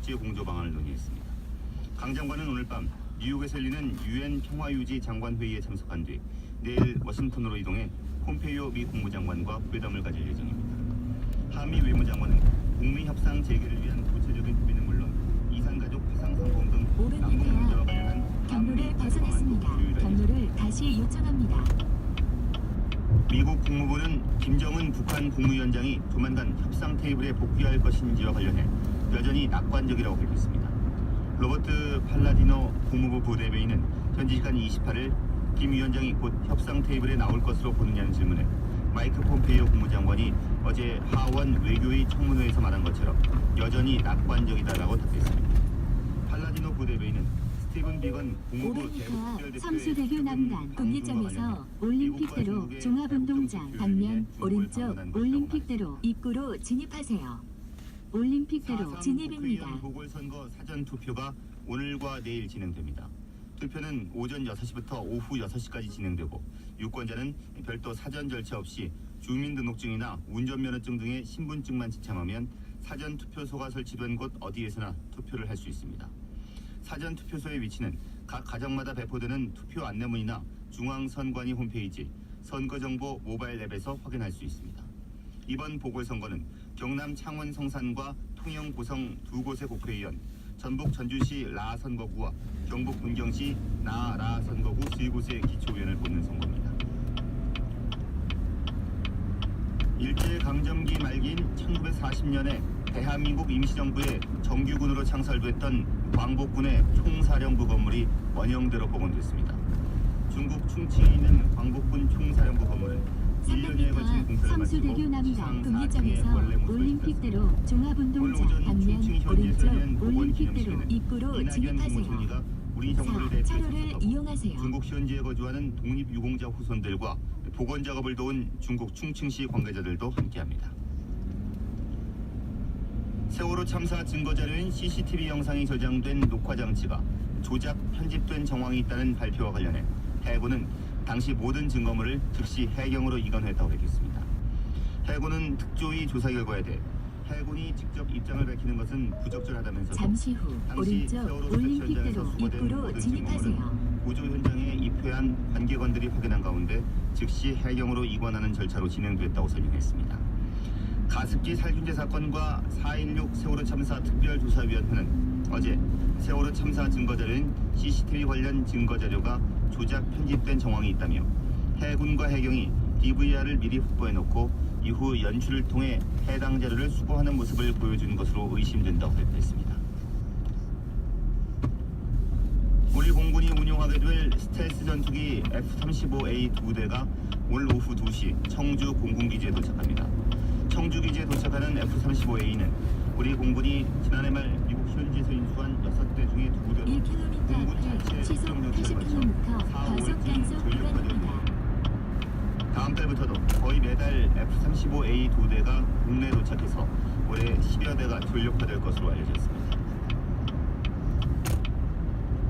국제 공조 방안을 논의했습니다. 강 장관은 오늘 밤 뉴욕에서 열리는 유엔 평화유지 장관회의에 참석한 뒤 내일 워싱턴으로 이동해 폼페이오 미 국무장관과 회담을 가질 예정입니다. 한미 외무장관은 북미 협상 재개를 위한 구체적인 협의는 물론 이산가족 화상상봉 등 남북 문제와 관련한 경로를 벗어났습니다. 경로를 다시 요청합니다. 미국 국무부는 김정은 북한 국무위원장이 조만간 협상 테이블에 복귀할 것인지와 관련해 여전히 낙관적이라고 밝혔습니다. 로버트 팔라디노 국무부 부대변인은 현지 시간 28일 김 위원장이 곧 협상 테이블에 나올 것으로 보느냐는 질문에 마이크 폼페이오 국무장관이 어제 하원 외교위 청문회에서 말한 것처럼 여전히 낙관적이다라고 답했습니다. 팔라디노 부대변인은 스티븐 비건 국무부 대북특별대표의 성수대교 남단 분기점에서 올림픽대로 종합운동장 방면 오른쪽 올림픽대로 입구로 진입하세요. 올림픽대로 진입입니다. 보궐선거 사전 투표가 오늘과 내일 진행됩니다. 투표는 오전 6시부터 오후 6시까지 진행되고 유권자는 별도 사전 절차 없이 주민등록증이나 운전면허증 등의 신분증만 지참하면 사전 투표소가 설치된 곳 어디에서나 투표를 할 수 있습니다. 사전 투표소의 위치는 각 가정마다 배포되는 투표 안내문이나 중앙선관위 홈페이지, 선거정보 모바일 앱에서 확인할 수 있습니다. 이번 보궐선거는 경남 창원 성산과 통영 고성 두 곳의 국회의원, 전북 전주시 라 선거구와 경북 문경시 라 선거구 세 곳의 기초의원을 뽑는 선거입니다. 일제강점기 말기인 1940년에 대한민국 임시정부의 정규군으로 창설됐던 광복군의 총사령부 건물이 원형대로 복원됐습니다. 중국 충칭에 있는 광복군 총사령부 건물은 1년여에 걸친 공사를 마치고 성수대교 남단 분기점에서 원래 모습을 올림픽대로 종합운동장 방면 오른쪽 올림픽대로 입구로 진입하세요. 4차로를 이용하세요. 중국 현지에 거주하는 독립유공자 후손들과 복원 작업을 도운 중국 충칭시 관계자들도 함께합니다. 세월호 참사 증거자료인 CCTV 영상이 저장된 녹화장치가 조작, 편집된 정황이 있다는 발표와 관련해 해군은 당시 모든 증거물을 즉시 해경으로 이관했다고 밝혔습니다. 해군은 특조위 조사 결과에 대해 해군이 직접 입장을 밝히는 것은 부적절하다면서 잠시 후 오른쪽 올림픽대로 입구로 진입하세요. 구조 현장에 입회한 관계관들이 확인한 가운데 즉시 해경으로 이관하는 절차로 진행됐다고 설명했습니다. 가습기 살균제 사건과 4.16 세월호 참사 특별조사위원회는 어제 세월호 참사 증거자료인 CCTV 관련 증거자료가 조작 편집된 정황이 있다며 해군과 해경이 DVR을 미리 확보해놓고 이후 연출을 통해 해당 자료를 수거하는 모습을 보여준 것으로 의심된다고 발표했습니다. 우리 공군이 운용하게 될 스텔스 전투기 F-35A 2대가 오늘 오후 2시 청주 공군기지에 도착합니다. 청주기지에 도착하는 F-35A는 우리 공군이 지난해 말 미국 현지에서 인수한 6대 중에 2대로 1km 공군 자체 시속 수령 조치를 거쳐 80km 과속 단속 구간입니다. 다음 달부터도 거의 매달 F-35A 2대가 국내에 도착해서 올해 10여 대가 전력화될 것으로 알려졌습니다.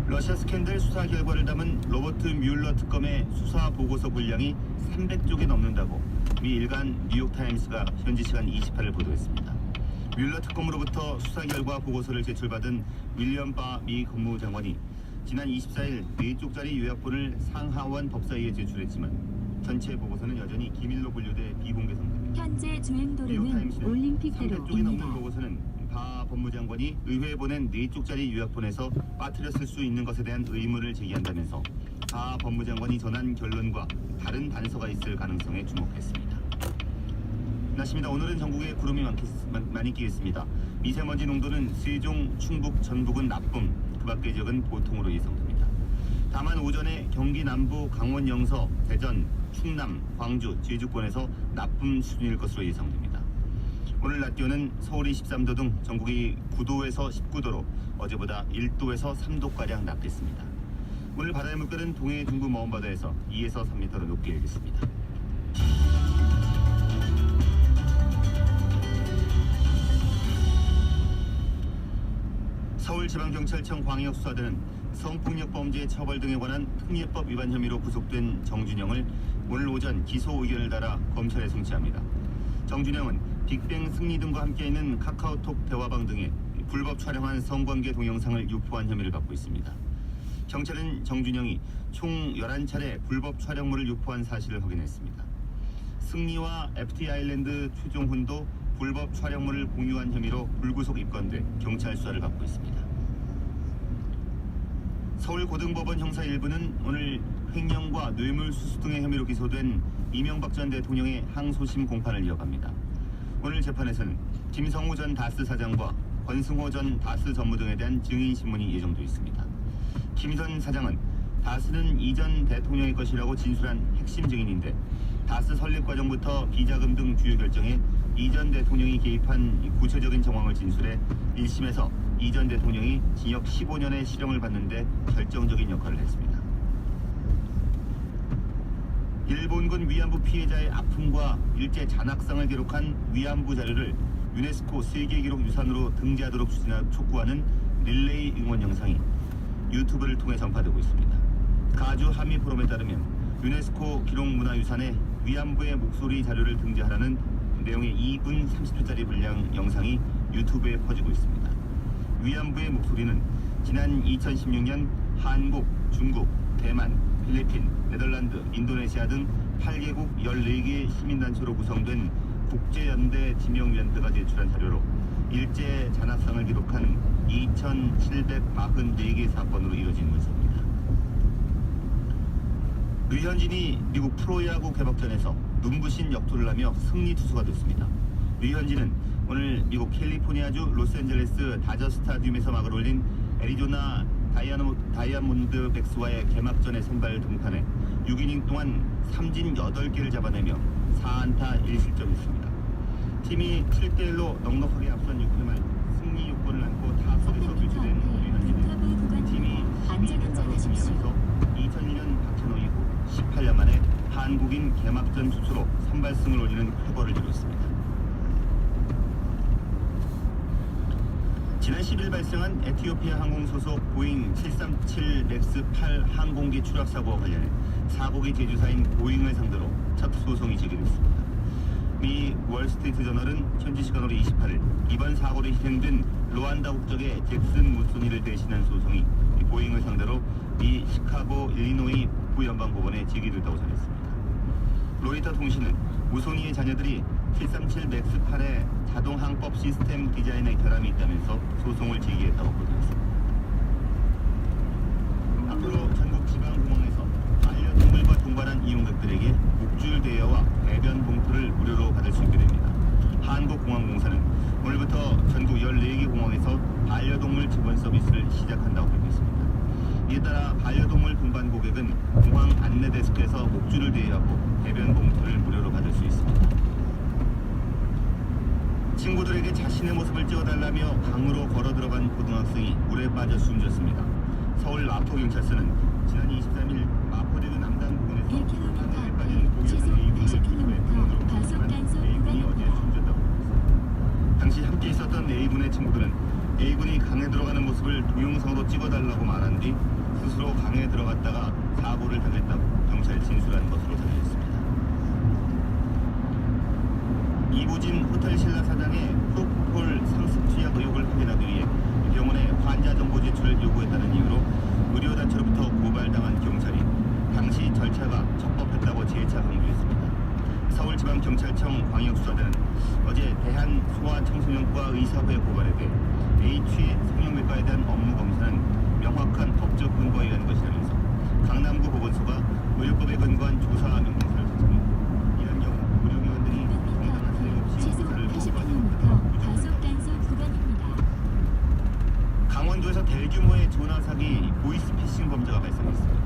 러시아 스캔들 수사 결과를 담은 로버트 뮬러 특검의 수사 보고서 분량이 300쪽이 넘는다고 미 일간 뉴욕타임스가 현지 시간 28일 보도했습니다. 뮬러 특검으로부터 수사 결과 보고서를 제출받은 윌리엄 바 미 법무장관이 지난 24일 4쪽짜리 요약본을 상하원 법사위에 제출했지만 전체 보고서는 여전히 기밀로 분류돼 비공개 상태입니다. 현재 주행도로는 올림픽대로입니다. 300쪽이 넘는 보고서는 바 법무장관이 의회에 보낸 4쪽짜리 요약본에서 빠뜨렸을 수 있는 것에 대한 의문을 제기한다면서 바 법무장관이 전한 결론과 다른 단서가 있을 가능성에 주목했습니다. 날씨입니다. 오늘은 전국에 구름이 많이 끼겠습니다. 미세먼지 농도는 세종, 충북, 전북은 나쁨, 그 밖의 지역은 보통으로 예상됩니다. 다만 오전에 경기 남부, 강원 영서, 대전, 충남, 광주, 제주권에서 나쁨 수준일 것으로 예상됩니다. 오늘 낮 기온은 서울이 13도 등 전국이 9도에서 19도로 어제보다 1도에서 3도가량 낮겠습니다. 오늘 바다의 물결은 동해 중부 먼바다에서 2에서 3m로 높게 일겠습니다. 서울지방경찰청 광역수사대는 성폭력범죄 처벌 등에 관한 특례법 위반 혐의로 구속된 정준영을 오늘 오전 기소 의견을 달아 검찰에 송치합니다. 정준영은 빅뱅 승리 등과 함께 있는 카카오톡 대화방 등에 불법 촬영한 성관계 동영상을 유포한 혐의를 받고 있습니다. 경찰은 정준영이 총 11차례 불법 촬영물을 유포한 사실을 확인했습니다. 승리와 FT 아일랜드 최종훈도 불법 촬영물을 공유한 혐의로 불구속 입건돼 경찰 수사를 받고 있습니다. 서울고등법원 형사 1부는 오늘 횡령과 뇌물수수 등의 혐의로 기소된 이명박 전 대통령의 항소심 공판을 이어갑니다. 오늘 재판에서는 김성우 전 다스 사장과 권승호 전 다스 전무 등에 대한 증인 신문이 예정돼 있습니다. 김 전 사장은 다스는 이전 대통령의 것이라고 진술한 핵심 증인인데 다스 설립 과정부터 비자금 등 주요 결정에 이전 대통령이 개입한 구체적인 정황을 진술해 1심에서 이전 대통령이 징역 15년의 실형을 받는데 결정적인 역할을 했습니다. 일본군 위안부 피해자의 아픔과 일제 잔학상을 기록한 위안부 자료를 유네스코 세계기록 유산으로 등재하도록 촉구하는 릴레이 응원 영상이 유튜브를 통해 전파되고 있습니다. 가주 한미 포럼에 따르면 유네스코 기록문화유산에 위안부의 목소리 자료를 등재하라는 내용의 2분 30초짜리 분량 영상이 유튜브에 퍼지고 있습니다. 위안부의 목소리는 지난 2016년 한국, 중국, 대만, 필리핀, 네덜란드, 인도네시아 등 8개국 14개 시민단체로 구성된 국제연대 지명위원회가 제출한 자료로 일제 잔학상을 기록한 2,744개 사건으로 이뤄진 문서입니다. 류현진이 미국 프로야구 개막전에서 눈부신 역투를 하며 승리 투수가 됐습니다. 류현진은 오늘 미국 캘리포니아주 로스앤젤레스 다저 스타디움에서 막을 올린 애리조나 다이아몬드 백스와의 개막전에 선발 등판해 6이닝 동안 삼진 8개를 잡아내며 4안타 1실점했습니다. 팀이 7대1로 넉넉하게 앞선 6회 말 승리 요건을 안고 타석에서 교체된 류현진은 팀이 12회차로 승리하면서 2002년 박찬호 이후 18년 만에 한국인 개막전 투수로 선발승을 올리는 쾌거를 이뤘습니다. 지난 10일 발생한 에티오피아 항공 소속 보잉 737 맥스 8 항공기 추락 사고와 관련해 사고기 제조사인 보잉을 상대로 첫 소송이 제기됐습니다. 미 월스트리트 저널은 현지 시간으로 28일 이번 사고로 희생된 루안다 국적의 잭슨 무소니를 대신한 소송이 보잉을 상대로 미 시카고 일리노이 북부연방법원에 제기됐다고 전했습니다. 로이터 통신은 무소니의 자녀들이 737 맥스 8의 자동 항법 시스템 디자인에 결함이 있다면서 소송을 제기했다고 보도했습니다. 앞으로 전국 지방공항에서 반려동물과 동반한 이용객들에게 목줄 대여와 배변 봉투를 무료로 받을 수 있게 됩니다. 한국공항공사는 오늘부터 전국 14개 공항에서 반려동물 지원 서비스를 시작한다고 밝혔습니다. 이에 따라 반려동물 동반 고객은 공항 안내 데스크에서 목줄을 대여하고 배변 봉투를 무료로 받을 수 있습니다. 친구들에게 자신의 모습을 찍어달라며 강으로 걸어 들어간 고등학생이 물에 빠져 숨졌습니다. 서울 마포경찰서는 지난 23일 마포대교 남단 부근에서 1km 앞에 시속 80km 과속 단속 구간입니다. 당시 함께 있었던 A군의 친구들은 A군이 강에 들어가는 모습을 동영상으로 찍어달라고 말한 뒤 스스로 강에 들어갔다가 사고를 당했다고 경찰에 진술한 것으로 전해졌습니다. 이부진 호텔 신라 사장의 프로포폴 상습 투약 의혹을 확인하기 위해 병원에 환자 정보 제출을 요구했다는 이유로 의료단체로부터 고발당한 경찰이 당시 절차가 적법했다고 재차 강조했습니다. 서울지방경찰청 광역수사대는 어제 대한소아청소년과 의사회 고발에 대해 H의 성형외과에 대한 업무 검사는 명확한 법적 근거에 의한 것이라면서 강남구 보건소가 의료법에 근거한 조사 명령서를 제출해 이런 경우 의료기관들이 정당한 사유 없이 시속 조사를 80km 과속 단속 구간입니다. 강원도에서 대규모의 전화 사기 보이스피싱 범죄가 발생했습니다.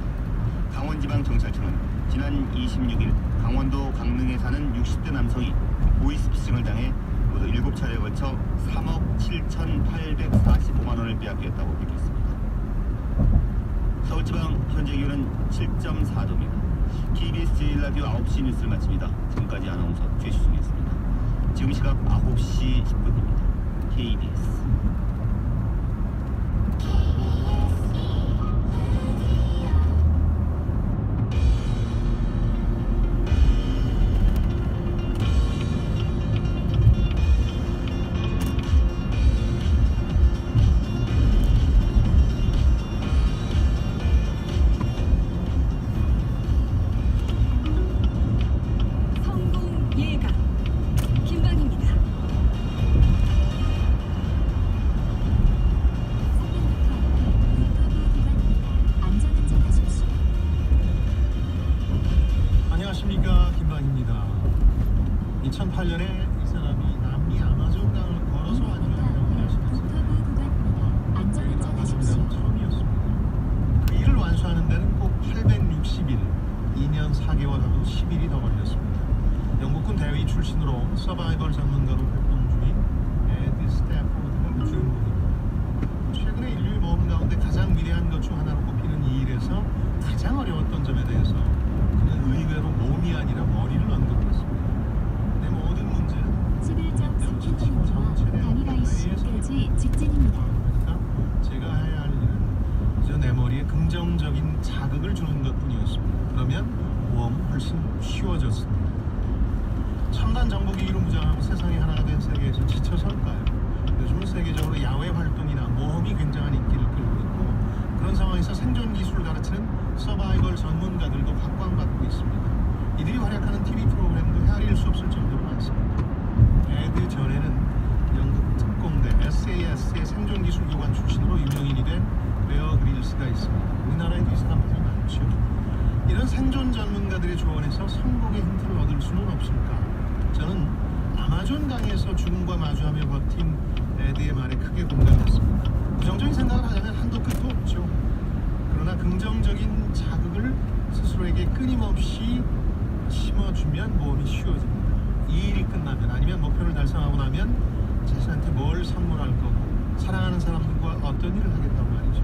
강원지방경찰청은 지난 26일 강원도 강릉에 사는 60대 남성이 보이스피싱을 당해 모두 7차례에 걸쳐 3억 7,845만 원을 빼앗겼다고 밝혔습니다. 서울지방 현재 기온은 7.4도입니다. KBS 제1라디오 9시 뉴스를 마칩니다. 지금까지 아나운서 최시중이었습니다. 지금 시각 9시 10분입니다. KBS 10일이 더 걸렸습니다. 영국군 대위 출신으로 서바이벌 전문가로 활동 중인 에드 스태포드가 주인공입니다. 최근에 인류의 모험 가운데 가장 위대한 것 중 하나로 꼽히는 이 일에서 가장 어려웠던 점에 대해서 그는 의외로 몸이 아니라 머리를 언급했습니다. 내 모든 문제는 11.4km와 바니라이시까지 직진입니다. 그러니까 제가 해야 할 일은 그저 내 머리에 긍정적인 자극을 주는 것뿐이었습니다. 그러면 모험은 훨씬 쉬워졌습니다. 첨단 정보기기로 무장하고 세상이 하나가 된 세계에서 지쳐설까요? 요즘은 세계적으로 야외 활동이나 모험이 굉장한 인기를 끌고 있고 그런 상황에서 생존 기술을 가르치는 서바이벌 전문가들도 각광받고 있습니다. 이들이 활약하는 TV 프로그램도 헤아릴 수 없을 정도로 많습니다. 에드 전에는 영국 특공대 SAS의 생존 기술 교관 출신으로 유명인이 된 베어 그릴스가 있습니다. 우리나라에도 이 사람들이 많죠. 이런 생존 전문가들의 조언에서 성공의 힌트를 얻을 수는 없을까? 저는 아마존 강에서 죽음과 마주하며 버틴 에드의 말에 크게 공감했습니다. 부정적인 생각을 하자면 한도 끝도 없죠. 그러나 긍정적인 자극을 스스로에게 끊임없이 심어주면 모험이 쉬워집니다. 이 일이 끝나면 아니면 목표를 달성하고 나면 자신한테 뭘 선물할 거고 사랑하는 사람들과 어떤 일을 하겠다고 말이죠.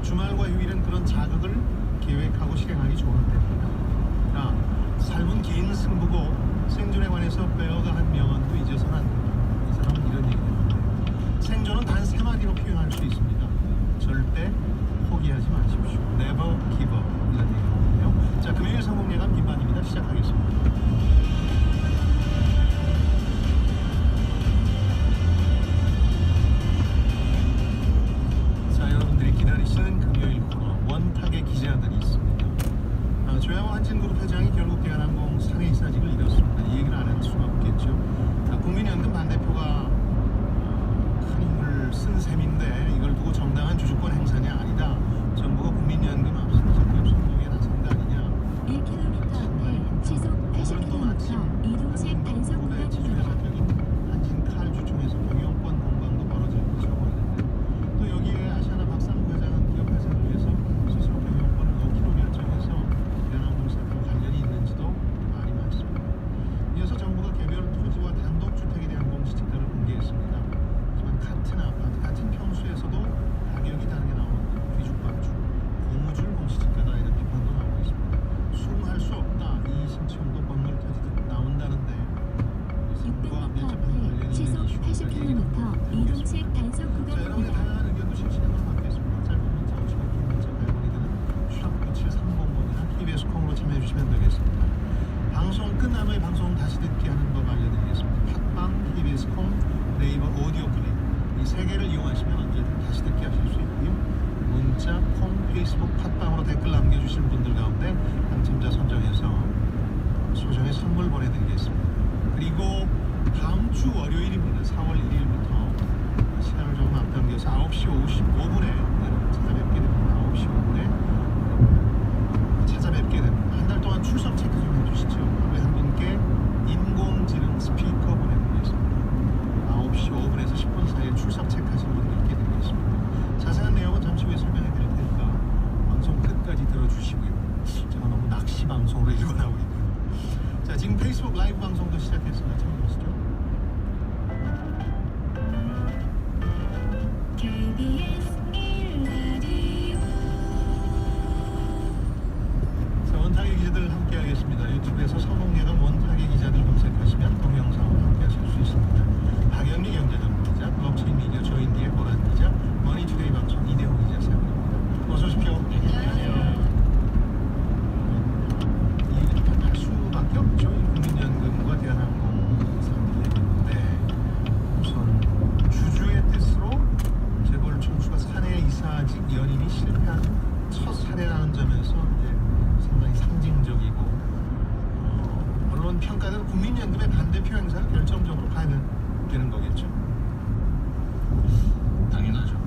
주말과 휴일은 그런 자극을 계획하고 실행하기 좋은 때입니다. 삶은 긴 승부고 생존에 관해서 베어가 한 명언도 잊어서는 안 됩니다. 이 사람은 이런 얘기를 합니다. 생존은 단 3마디로 표현할 수 있습니다. 절대 포기하지 마십시오. Never give up. 이런 얘기거든요. 자, 금요일 성공예감 김반입니다. 시작하겠습니다. 자, 여러분들이 기다리시는 금요일 코너 원탁의 기자들이 있습니다. 조양호 한진그룹 회장이 결국 대한항공 상해이사직을 잃었습니다. 이 얘기를 안 할 수가 없겠죠. 국민연금 반대표가 큰 힘을 쓴 셈인데 이걸 두고 정당한 주주권 행사냐 아니다. 정부가 국민연금 압수수색 선동에 나선 거 아니냐. 1km 앞에 시속 80km 이동식 단속 구간입니다. 한진 칼주총에서 경영권 공방도 벌어질 것으로 보이는데 또 여기에 아시아나 박상무 회장은 기업 회생을 위해서 스스로 경영권을 넣기로 결정해서 대한항공 사태와 관련이 있는지도 말이 많습니다. 이어서 정부가 개별 토지와 단독주택에 대한 공시지가를 공개했습니다. 하지만 같은 아파트, 같은 평수에서도 가격이 다르게 나오는 뒤죽박죽, 고무줄 공시지가다 이런 비판도 나오고 있습니다. 수긍할 수 없다. 이 신청도 건물 터지듯 나온다는데 600m 앞에 시속 80km 이동식 단속 자, 여러분의 구간입니다. 다양한 의견도 실시간으로 받겠습니다. 짧은 문자 50원, 긴 문자 100원이 드는 #9730번이나 TBS 콩으로 참여해 주시면 되겠습니다. 방송 끝난 후에 방송 다시 듣기 하는 법 알려드리겠습니다. 팟빵, TBS 콩, 네이버 오디오 클립 이 세 개를 이용하시면 언제든 다시 듣기 하실 수 있고요. 문자, 콩, 페이스북, 팟빵으로 댓글 남겨주신 분들 가운데 당첨자 선정해서 소정의 선물 보내드리겠습니다. 그리고 다음 주 월요일입니다. 4월 1일부터 시간을 조금 앞당겨서 9시 55분에 여러분 찾아뵙게 됩니다. 9시 5분에 찾아뵙게 됩니다. 한 달 동안 출석 체크 좀 해주시죠. 하루에 한 분께 인공지능 스피커 보내드리겠습니다. 9시 5분에서 10분 사이에 출석 체크하신 분들께 드리겠습니다. 자세한 내용은 잠시 후에 설명해 드릴 테니까 방송 끝까지 들어주시고요. 제가 너무 낚시 방송으로 일관하고 있고요. 자, 지금 페이스북 라이브 방송도 시작했습니다. 참여 보시죠. KBS 1라디오 자, 원탁의 기자들 함께 하겠습니다. 유튜브에서 성공예감 원탁의 기자들 검색하시면 동영상으로 함께 하실 수 있습니다. 박영리 경제전문 기자, 블록체인 미디어 조인디의 보란 기자, 머니투데이 방송 이대호 기자 세 분입니다. 어서 오십시오. 이 얘기 좀 할 수밖에 없죠. 국민연금과 대한항공 사람들 얘기인데 우선 주주의 뜻으로 재벌 총수가 사내 이사직 연임이 실패한 첫 사례라는 점에서 이제 상당히 상징적이고 언론 평가대로 국민연금의 반대표 행사를 결정적으로 가야 되는 거겠죠. 당연하죠.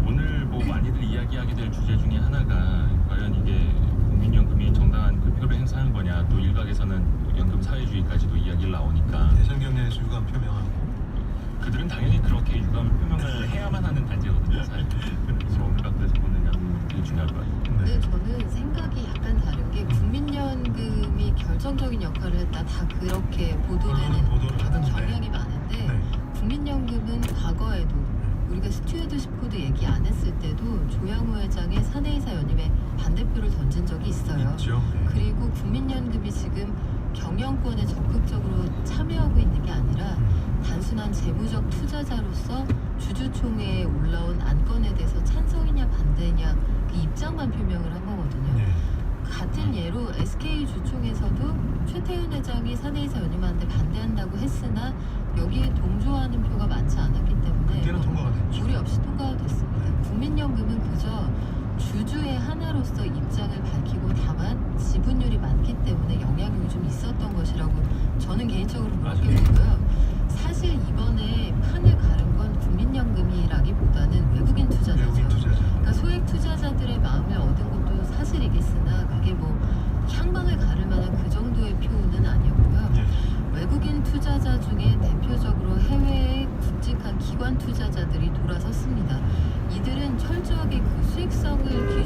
오늘 뭐 많이들 이야기하게 될 주제 중에 하나가 과연 이게 국민연금이 정당한 그 표를 행사한 거냐, 또 일각에서는 연금 사회주의까지도 이야기를 나오니까 대선 경연에서 유감 표명하고 그들은 당연히 그렇게 유감 표명을 해야만 하는 단체거든요. 사실. 그래서 오늘 각도에서 보느냐 되게 중요할 것 같아요. 근데 저는 생각이 약간 다른 게 국민연금 중성적인 역할을 했다. 다 그렇게 언론은 보도되는 보도를 하던데. 경향이 많은데 네. 국민연금은 과거에도 우리가 스튜어드십 코드 얘기 안 했을 때도 조양호 회장의 사내이사 연임에 반대표를 던진 적이 있어요. 있죠. 네. 그리고 국민연금이 지금 경영권에 적극적으로 참여하고 있는 게 아니라 단순한 재무적 투자자로서 주주총회에 올라온 안건에 대해서 찬성이냐 반대냐 그 입장만 표명을 한 거거든요. 네. 같은 예로 SK 주총에서도 최태윤 회장이 사내이사 연임하는데 반대한다고 했으나 여기에 동조하는 표가 많지 않았기 때문에 그때는 통과가 됐죠. 무리 없이 통과가 됐습니다. 국민연금은 그저 주주의 하나로서 입장을 밝히고 다만 지분율이 많기 때문에 영향력이 좀 있었던 것이라고 저는 개인적으로 그렇게 맞아요. 보고요. 사실 이번에 판을 가른 건 국민연금이라기보다는 외국인 투자자죠. 외국인 투자자. 그러니까 소액 투자자들의 마음을 얻은 것도 사실이겠으나 그게 뭐 향방을 가를 만한 그 정도의 표는 아니었고요. 네. 외국인 투자자 중에 대표적으로 해외에 굵직한 기관 투자자들이 돌아섰습니다. 이들은 철저하게 그 수익성을